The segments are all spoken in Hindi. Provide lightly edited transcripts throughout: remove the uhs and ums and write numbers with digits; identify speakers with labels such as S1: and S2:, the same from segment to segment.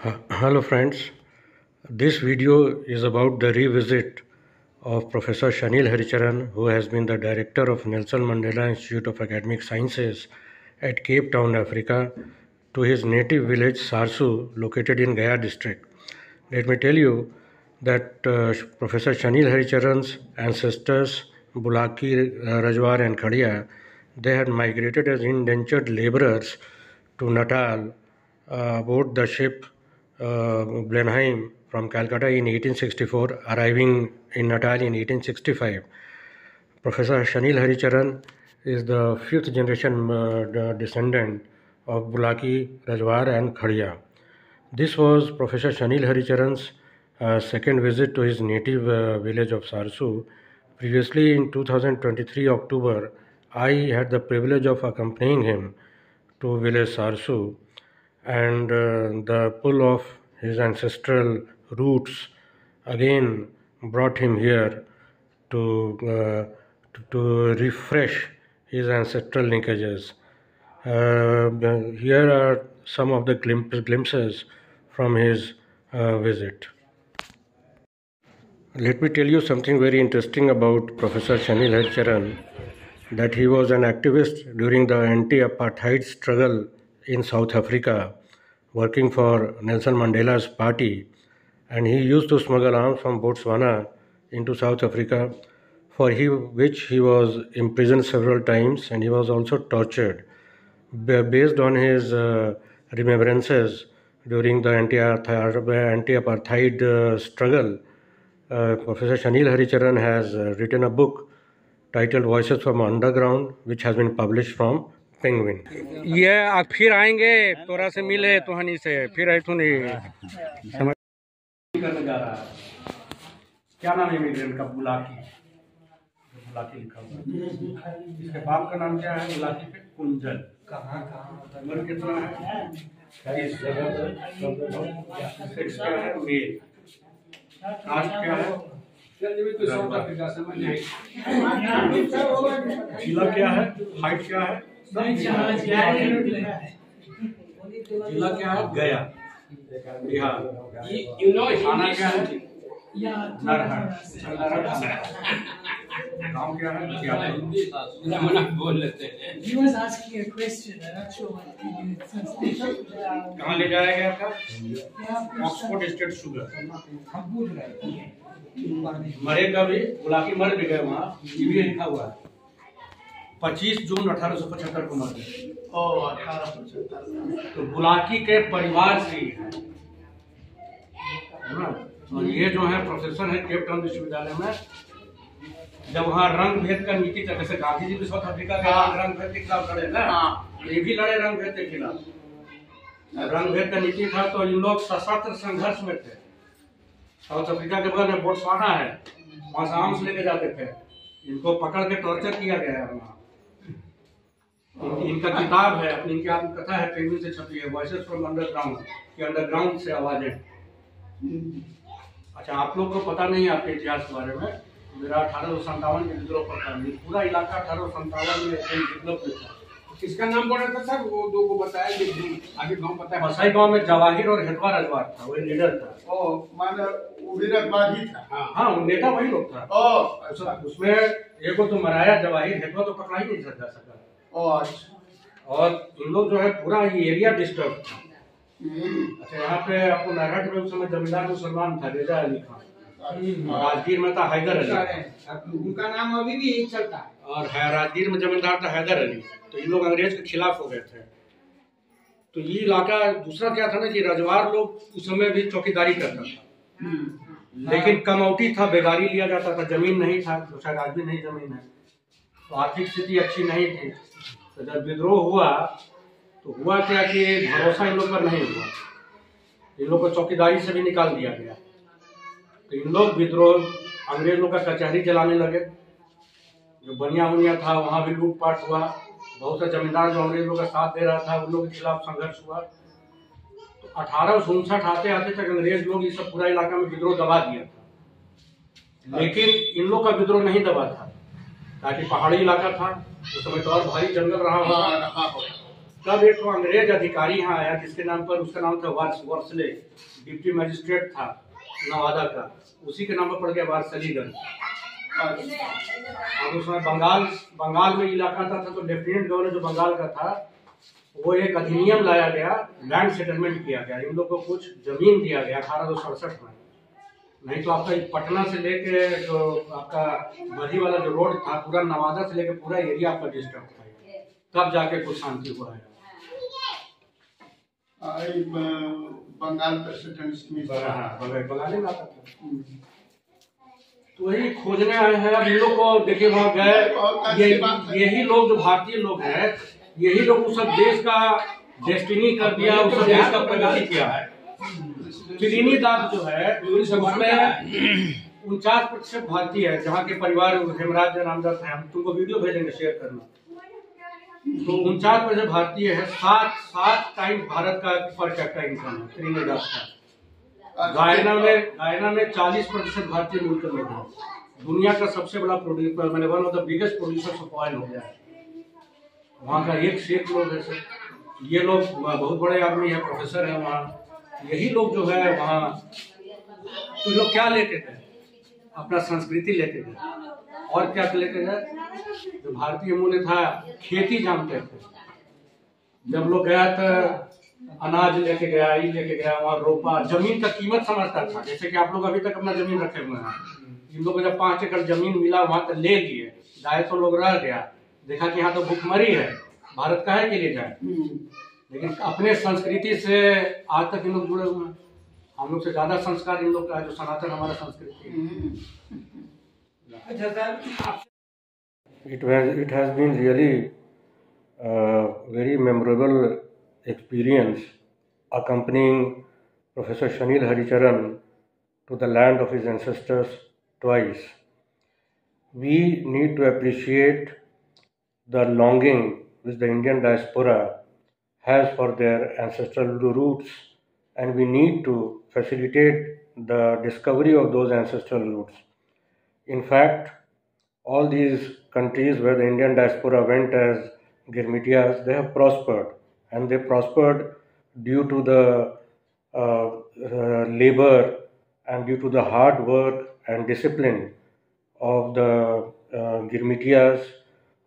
S1: Hello friends, this video is about the revisit of Professor Shanil Haricharan, who has been the director of Nelson Mandela Institute of Academic Sciences at Cape Town, Africa, to his native village Sarsu, located in Gaya district. Let me tell you that Professor Shanil Haricharan's ancestors, Bulaki, Rajwar and Khadia, they had migrated as indentured laborers to Natal aboard the ship Blenheim from Calcutta in 1864, arriving in Natal in 1865. Professor Shanil Haricharan is the fifth generation descendant of Bulaki, Rajwar and Khadia. This was Professor Shanil Haricharan's second visit to his native village of Sarsu. Previously, in 2023 October, I had the privilege of accompanying him to village Sarsu, and the pull of his ancestral roots again brought him here to, to refresh his ancestral linkages. Here are some of the glimpses from his visit. Let me tell you something very interesting about Professor Shanil Haricharan, that he was an activist during the anti-apartheid struggle in South Africa, working for Nelson Mandela's party, and he used to smuggle arms from Botswana into South Africa, for which he was imprisoned several times, and he was also tortured. Based on his remembrances during the anti-apartheid struggle, Professor Shanil Haricharan has written a book titled Voices from Underground, which has been published from Penguin.
S2: ये आप फिर आएंगे तोरा से मिले तो हनी से फिर आई थोड़ी समझ
S1: करने जा रहा है। क्या नाम है इमिग्रेंट का? बुलाकी। बुलाकी लिखा हुआ है। इसके बाप का नाम क्या है? बुलाकी पे कुंजल। कहाँ उम्र कितना है? 23 सेक्स क्या है? मेल। कास्ट क्या है? जिला क्या है? हाइट क्या है? जिला क्या है? गया, बिहार। खाना क्या है? गाँव क्या है?
S3: He was asking a question. I'm not sure what you translation.
S1: कहाँ ले जाया गया था? Oxford state sugar. मरेगा भी, बुलाकी मर भी गए वहाँ, ये भी लिखा हुआ है। 25 जून 1875 को मर गए। 1875। तो बुलाकी के परिवार से ही है ना। और ये जो है प्रोफेसर है केप टाउन विश्वविद्यालय में, जब वहाँ रंग भेद का नीति था, जैसे गांधी जी भी साउथ अफ्रीका के रंग भेद के खिलाफ लड़े ना, ये भी लड़े रंग भेद के खिलाफ। रंग भेद का नीति था तो इन लोग सशस्त्र संघर्ष में थे। साउथ अफ्रीका के बगल में बोट्सवाना है, वहाँ से आर्म्स लेके जाते थे, इनको पकड़ के टॉर्चर किया गया है वहाँ। इनका किताब है, अपनी इनकी आत्मकथा है, पेंगुइन से छपी है, वॉइसेस फ्रॉम अंडरग्राउंड, कि अंडरग्राउंड से आवाजें। अच्छा, आप लोग को पता नहीं है आपके इतिहास के बारे में, मेरा 1857 में विद्रोह पर था। पूरा इलाका 1857 में डेवलप हुआ था।
S2: किसका नाम बोल रहा था सर? वो दो को बताया कि आगे गांव पता है।
S1: बसाई गांव में जवाहिर और हेटवा रजवार था, वही लीडर था।
S4: माने वो भी रजवार ही था।
S1: हाँ, नेता वही लोग था। उसमें एक को तो मराया जवाहिर, हेटवा तो पकड़ा ही नहीं जा सका। और इन लोग जो है पूरा ये एरिया डिस्टर्ब था। अच्छा, यहाँ पे आपको नारायण में उस समय जमींदार मुसलमान था, रेजा अली खान। राजगीर में था हैदर अली,
S2: उनका नाम अभी भी यही चलता है।
S1: और राजगीर में जमींदार था हैदर अली। तो इन लोग अंग्रेज के खिलाफ हो गए थे। तो ये इलाका दूसरा क्या था ना कि रजवार लोग उस समय भी चौकीदारी करता था, लेकिन कमौटी था, बेगारी लिया जाता था, जमीन नहीं था, शायद आज भी नहीं जमीन है, तो आर्थिक स्थिति अच्छी नहीं थी। तो जब विद्रोह हुआ तो हुआ क्या कि भरोसा इन लोग पर नहीं हुआ, इन लोग को चौकीदारी से भी निकाल दिया गया। तो इन लोग विद्रोह, अंग्रेज लोग का कचहरी जलाने लगे, जो बनिया उनिया था वहाँ भी लूटपाट हुआ। बहुत से जमींदार जो अंग्रेज लोग का साथ दे रहा था उन लोगों के खिलाफ संघर्ष हुआ। तो 1859 आते आते तक अंग्रेज लोग ये सब पूरा इलाका में विद्रोह दबा दिया था, लेकिन इन लोग का विद्रोह नहीं दबा था, ताकि पहाड़ी इलाका था, उस समय तो और भारी जंगल रहा हुआ। तब एक तो अंग्रेज अधिकारी यहाँ आया जिसके नाम पर, उसका नाम था वार्सले, डिप्टी मजिस्ट्रेट था नवादा का, उसी के नाम पर पड़ गया वारसलीगंज। अब उसमें बंगाल में इलाका था तो लेफ्टिनेंट गवर्नर जो बंगाल का था, वो एक अधिनियम लाया गया, लैंड सेटलमेंट किया गया, इन लोगों को कुछ जमीन दिया गया 1867 में। नहीं तो आपका पटना से लेके जो आपका बधी वाला जो रोड था, पूरा नवादा से लेके पूरा एरिया आपका डिस्टर्ब था, तब जाके कुछ शांति हुआ है।
S4: बंगाल प्रेसिडेंट में
S1: बंगाली में आता था। तो वही खोजने आए हैं अब इन लोग को। देखिए वहाँ गए, यही लोग जो भारतीय लोग हैं, यही लोग उस सब देश का डेस्टिनी कर दिया, उस सब देश का प्रगति किया है। त्रिनिदाद जो है उसमें 49% भारतीय है, जहाँ के परिवार हेमराज नामदार है, हम तुमको वीडियो भेजेंगे, शेयर करना। तो 49% भारतीय है, 7 टाइम भारत का पर कैपिटा इनकम है त्रिनिदाद का। गायना में 40% भारतीय मूल के लोग हैं। दुनिया का सबसे बड़ा प्रोड्यूसर, मैंने one of the biggest producers of oil हो गया है। वहाँ का एक से एक लोग है सर, ये लोग बहुत बड़े आदमी है, प्रोफेसर है वहाँ। यही लोग जो है वहाँ, तो लोग क्या लेके गए? अपना संस्कृति लेके गए, और क्या लेके गए? जो भारतीय मूल्य था, खेती जानते थे। जब लोग गया तो अनाज लेके गया, ये लेके गया, वहाँ रोपा, जमीन का कीमत समझता था। जैसे कि आप लोग अभी तक अपना जमीन रखे हुए हैं, इन लोगों को जब 5 एकड़ जमीन मिला वहाँ तक ले लिए, जाए तो लोग रह गया, देखा कि यहाँ तो भूखमरी है, भारत काहे के लिए जाए। लेकिन अपने संस्कृति से आज तक इन लोग जुड़े हुए हैं। हम लोग से ज्यादा संस्कार इन लोग का है, जो सनातन हमारा संस्कृति है। It has been really very memorable experience accompanying Professor Shanil Haricharan to the land of his ancestors twice. We need to appreciate the longing which the Indian diaspora has for their ancestral roots, and we need to facilitate the discovery of those ancestral roots. In fact, all these countries where the Indian diaspora went as Girmitias, they have prospered, and they prospered due to the labor and due to the hard work and discipline of the Girmitias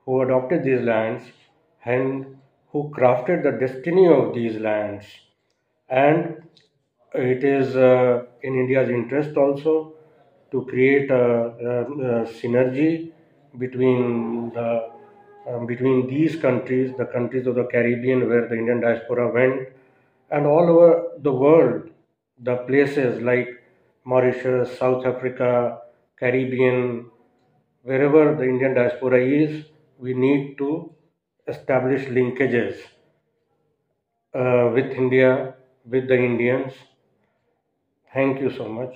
S1: who adopted these lands and who crafted the destiny of these lands. And it is in India's interest also to create a synergy between these countries, the countries of the Caribbean where the Indian diaspora went, and all over the world, the places like Mauritius, South Africa, Caribbean, wherever the Indian diaspora is, we need to establish linkages with India, with the Indians. Thank you so much.